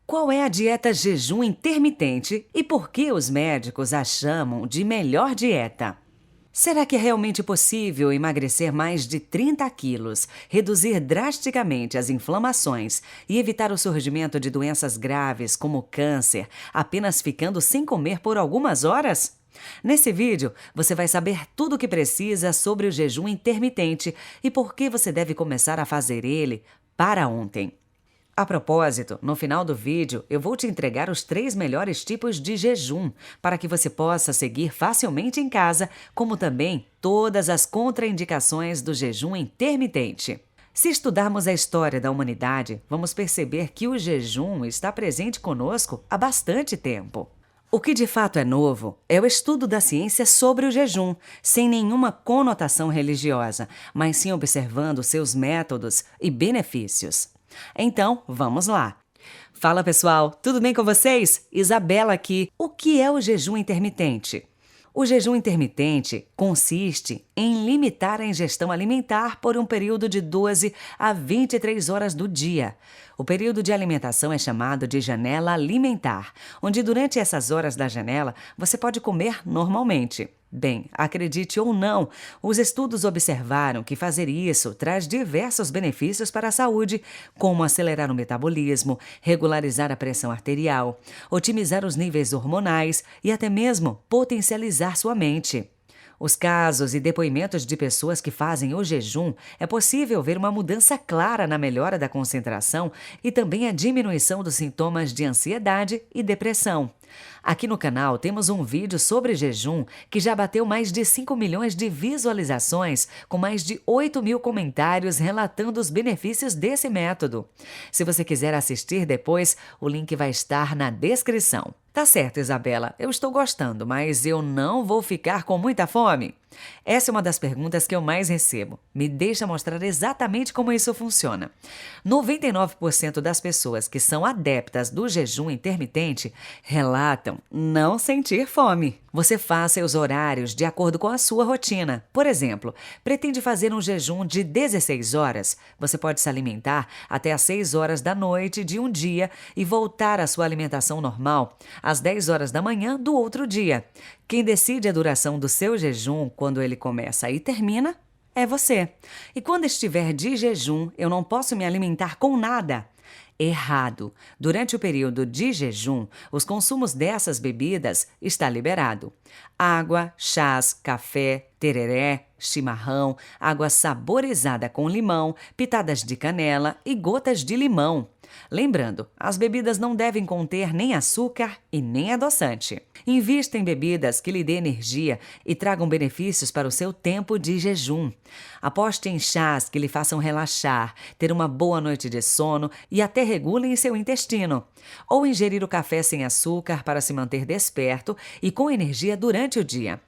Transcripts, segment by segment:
Qual é a dieta jejum intermitente e por que os médicos a chamam de melhor dieta? Será que é realmente possível emagrecer mais de 30 quilos, reduzir drasticamente as inflamações e evitar o surgimento de doenças graves como câncer, apenas ficando sem comer por algumas horas? Nesse vídeo, você vai saber tudo o que precisa sobre o jejum intermitente e por que você deve começar a fazer ele para ontem. A propósito, no final do vídeo, eu vou te entregar os 3 melhores tipos de jejum para que você possa seguir facilmente em casa, como também todas as contraindicações do jejum intermitente. Se estudarmos a história da humanidade, vamos perceber que o jejum está presente conosco há bastante tempo. O que de fato é novo é o estudo da ciência sobre o jejum, sem nenhuma conotação religiosa, mas sim observando seus métodos e benefícios. Então, vamos lá. Fala pessoal, tudo bem com vocês? Isabela aqui. O que é o jejum intermitente? O jejum intermitente consiste em limitar a ingestão alimentar por um período de 12 a 23 horas do dia. O período de alimentação é chamado de janela alimentar, onde durante essas horas da janela você pode comer normalmente. Bem, acredite ou não, os estudos observaram que fazer isso traz diversos benefícios para a saúde, como acelerar o metabolismo, regularizar a pressão arterial, otimizar os níveis hormonais e até mesmo potencializar sua mente. Os casos e depoimentos de pessoas que fazem o jejum, é possível ver uma mudança clara na melhora da concentração e também a diminuição dos sintomas de ansiedade e depressão. Aqui no canal temos um vídeo sobre jejum que já bateu mais de 5 milhões de visualizações, com mais de 8 mil comentários relatando os benefícios desse método. Se você quiser assistir depois, o link vai estar na descrição. Tá certo, Isabela, eu estou gostando, mas eu não vou ficar com muita fome? Essa é uma das perguntas que eu mais recebo. Me deixa mostrar exatamente como isso funciona. 99% das pessoas que são adeptas do jejum intermitente relatam não sentir fome. Você faça os horários de acordo com a sua rotina. Por exemplo, pretende fazer um jejum de 16 horas? Você pode se alimentar até às 6 horas da noite de um dia e voltar à sua alimentação normal às 10 horas da manhã do outro dia. Quem decide a duração do seu jejum, quando ele começa e termina, é você. E quando estiver de jejum, eu não posso me alimentar com nada. Errado. Durante o período de jejum, os consumos dessas bebidas está liberado. Água, chás, café, tereré, chimarrão, água saborizada com limão, pitadas de canela e gotas de limão. Lembrando, as bebidas não devem conter nem açúcar e nem adoçante. Invista em bebidas que lhe dê energia e tragam benefícios para o seu tempo de jejum. Aposte em chás que lhe façam relaxar, ter uma boa noite de sono e até regulem seu intestino. Ou ingerir o café sem açúcar para se manter desperto e com energia durante o dia.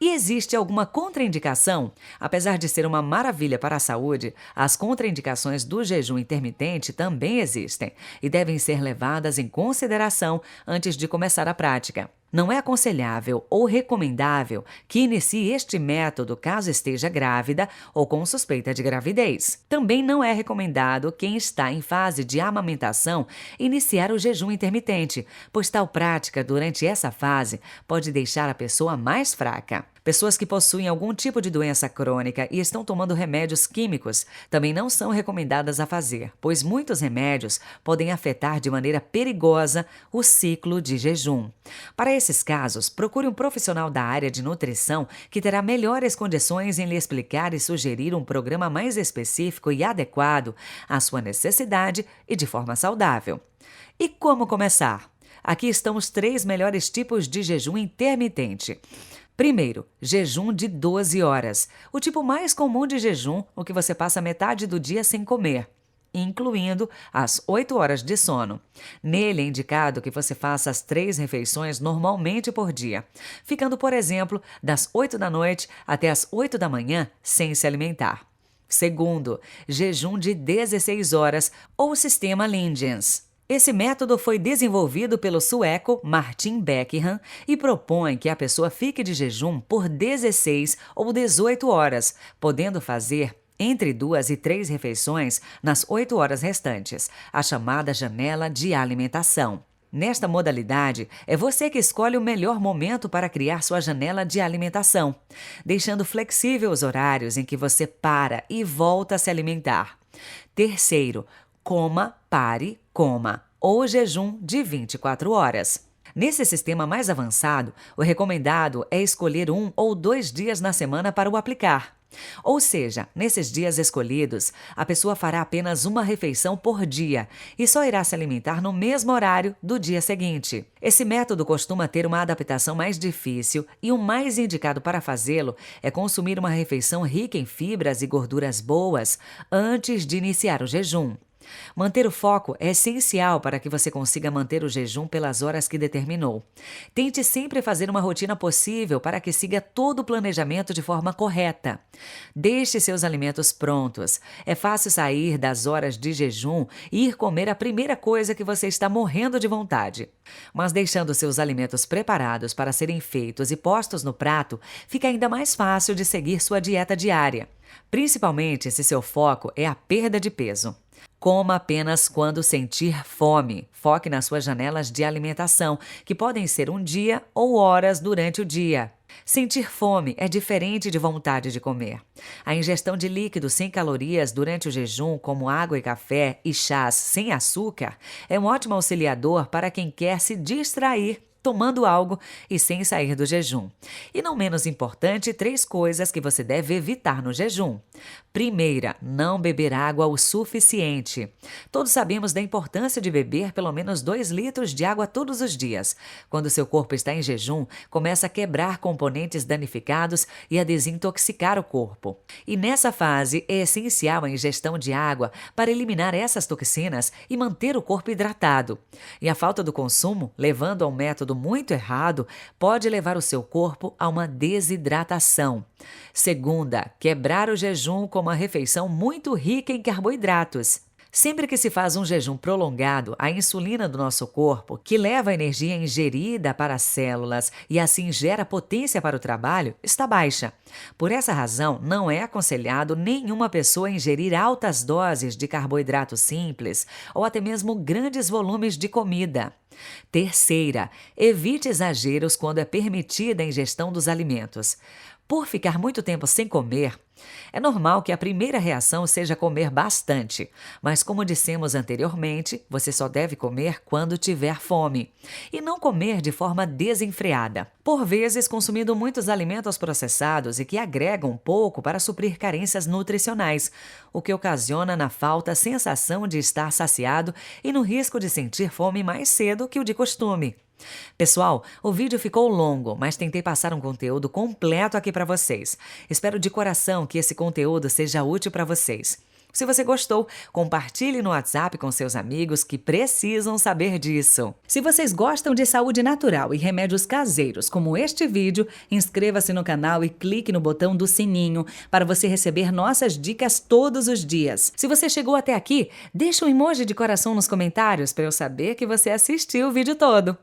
E existe alguma contraindicação? Apesar de ser uma maravilha para a saúde, as contraindicações do jejum intermitente também existem e devem ser levadas em consideração antes de começar a prática. Não é aconselhável ou recomendável que inicie este método caso esteja grávida ou com suspeita de gravidez. Também não é recomendado quem está em fase de amamentação iniciar o jejum intermitente, pois tal prática durante essa fase pode deixar a pessoa mais fraca. Pessoas que possuem algum tipo de doença crônica e estão tomando remédios químicos também não são recomendadas a fazer, pois muitos remédios podem afetar de maneira perigosa o ciclo de jejum. Para esses casos, procure um profissional da área de nutrição que terá melhores condições em lhe explicar e sugerir um programa mais específico e adequado à sua necessidade e de forma saudável. E como começar? Aqui estão os 3 melhores tipos de jejum intermitente. Primeiro, jejum de 12 horas. O tipo mais comum de jejum, o que você passa metade do dia sem comer, incluindo as 8 horas de sono. Nele é indicado que você faça as 3 refeições normalmente por dia, ficando, por exemplo, das 8 da noite até as 8 da manhã sem se alimentar. Segundo, jejum de 16 horas ou sistema Lindgens. Esse método foi desenvolvido pelo sueco Martin Beckham e propõe que a pessoa fique de jejum por 16 ou 18 horas, podendo fazer entre 2 e 3 refeições nas 8 horas restantes, a chamada janela de alimentação. Nesta modalidade, é você que escolhe o melhor momento para criar sua janela de alimentação, deixando flexível os horários em que você para e volta a se alimentar. Terceiro, coma, pare, coma, ou jejum de 24 horas. Nesse sistema mais avançado, o recomendado é escolher 1 ou 2 dias na semana para o aplicar. Ou seja, nesses dias escolhidos, a pessoa fará apenas uma refeição por dia e só irá se alimentar no mesmo horário do dia seguinte. Esse método costuma ter uma adaptação mais difícil e o mais indicado para fazê-lo é consumir uma refeição rica em fibras e gorduras boas antes de iniciar o jejum. Manter o foco é essencial para que você consiga manter o jejum pelas horas que determinou. Tente sempre fazer uma rotina possível para que siga todo o planejamento de forma correta. Deixe seus alimentos prontos. É fácil sair das horas de jejum e ir comer a primeira coisa que você está morrendo de vontade. Mas deixando seus alimentos preparados para serem feitos e postos no prato, fica ainda mais fácil de seguir sua dieta diária, principalmente se seu foco é a perda de peso. Coma apenas quando sentir fome. Foque nas suas janelas de alimentação, que podem ser um dia ou horas durante o dia. Sentir fome é diferente de vontade de comer. A ingestão de líquidos sem calorias durante o jejum, como água e café e chás sem açúcar, é um ótimo auxiliador para quem quer se distrair tomando algo e sem sair do jejum. E não menos importante, 3 coisas que você deve evitar no jejum. Primeira, não beber água o suficiente. Todos sabemos da importância de beber pelo menos 2 litros de água todos os dias. Quando seu corpo está em jejum, começa a quebrar componentes danificados e a desintoxicar o corpo. E nessa fase é essencial a ingestão de água para eliminar essas toxinas e manter o corpo hidratado. E a falta do consumo, levando a um método muito errado, pode levar o seu corpo a uma desidratação. Segunda, quebrar o jejum com uma refeição muito rica em carboidratos. Sempre que se faz um jejum prolongado, a insulina do nosso corpo, que leva a energia ingerida para as células e assim gera potência para o trabalho, está baixa. Por essa razão, não é aconselhado nenhuma pessoa ingerir altas doses de carboidrato simples ou até mesmo grandes volumes de comida. Terceira, evite exageros quando é permitida a ingestão dos alimentos. Por ficar muito tempo sem comer, é normal que a primeira reação seja comer bastante, mas como dissemos anteriormente, você só deve comer quando tiver fome e não comer de forma desenfreada. Por vezes, consumindo muitos alimentos processados e que agregam pouco para suprir carências nutricionais, o que ocasiona na falta a sensação de estar saciado e no risco de sentir fome mais cedo que o de costume. Pessoal, o vídeo ficou longo, mas tentei passar um conteúdo completo aqui para vocês. Espero de coração que esse conteúdo seja útil para vocês. Se você gostou, compartilhe no WhatsApp com seus amigos que precisam saber disso. Se vocês gostam de saúde natural e remédios caseiros como este vídeo, inscreva-se no canal e clique no botão do sininho para você receber nossas dicas todos os dias. Se você chegou até aqui, deixa um emoji de coração nos comentários para eu saber que você assistiu o vídeo todo.